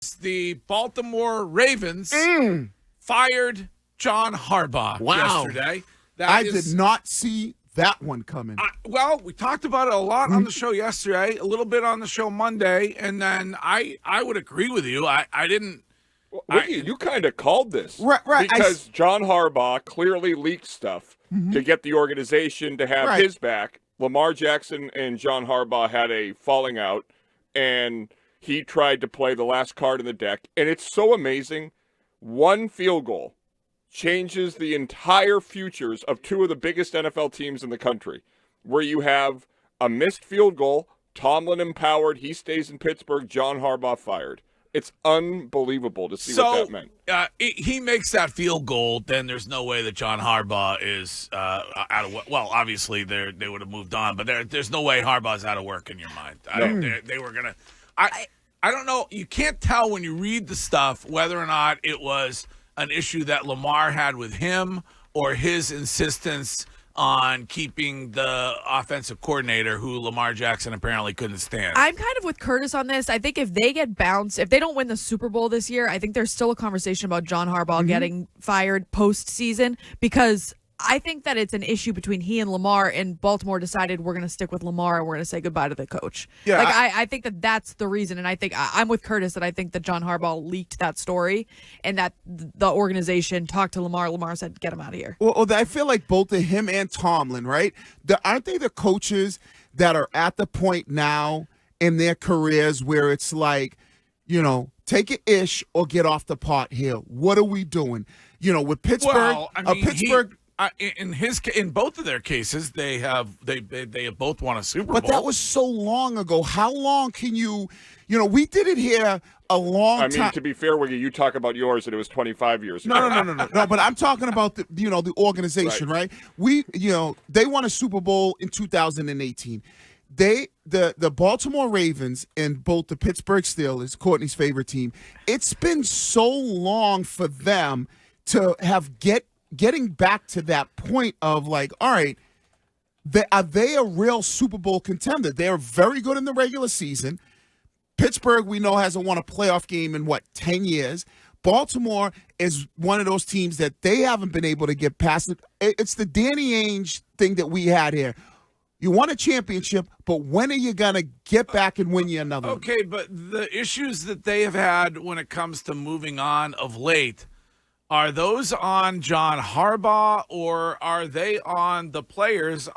The Baltimore Ravens fired John Harbaugh yesterday. I did not see that one coming. Well, we talked about it a lot on the show yesterday, a little bit on the show Monday, and then I would agree with you. I didn't. Wiggy, you kind of called this. Right. Because John Harbaugh clearly leaked stuff to get the organization to have his back. Lamar Jackson and John Harbaugh had a falling out, and he tried to play the last card in the deck. And it's so amazing. One field goal changes the entire futures of two of the biggest NFL teams in the country, where you have a missed field goal, Tomlin empowered, he stays in Pittsburgh, John Harbaugh fired. It's unbelievable to see what that meant. He makes that field goal, then there's no way that John Harbaugh is out of work. Well, obviously they would have moved on, but there's no way Harbaugh's out of work in your mind. They were going to – I don't know. You can't tell when you read the stuff whether or not it was an issue that Lamar had with him or his insistence on keeping the offensive coordinator who Lamar Jackson apparently couldn't stand. I'm kind of with Curtis on this. I think if they get bounced, if they don't win the Super Bowl this year, I think there's still a conversation about John Harbaugh getting fired postseason, because I think that it's an issue between he and Lamar, and Baltimore decided we're going to stick with Lamar and we're going to say goodbye to the coach. Yeah, I think that that's the reason, and I think I'm with Curtis that I think that John Harbaugh leaked that story and that the organization talked to Lamar. Lamar said, get him out of here. Well, I feel like both of him and Tomlin, right? Aren't they the coaches that are at the point now in their careers where it's like, take it ish or get off the pot here. What are we doing? With Pittsburgh, Well, I mean, Pittsburgh. In both of their cases, they have both won a Super Bowl. But that was so long ago. How long can you? We did it here a long time. I mean, to be fair, Wiggy, you talk about yours and it was 25 years ago. No. But I'm talking about the organization, right? They won a Super Bowl in 2018. The Baltimore Ravens and both the Pittsburgh Steelers, Courtney's favorite team. It's been so long for them to have getting back to that point of like, all right, are they a real Super Bowl contender? They're very good in the regular season. Pittsburgh, we know, hasn't won a playoff game in, 10 years. Baltimore is one of those teams that they haven't been able to get past it. It's the Danny Ainge thing that we had here. You won a championship, but when are you going to get back and win you another one? Okay, but the issues that they have had when it comes to moving on of late, are those on John Harbaugh or are they on the players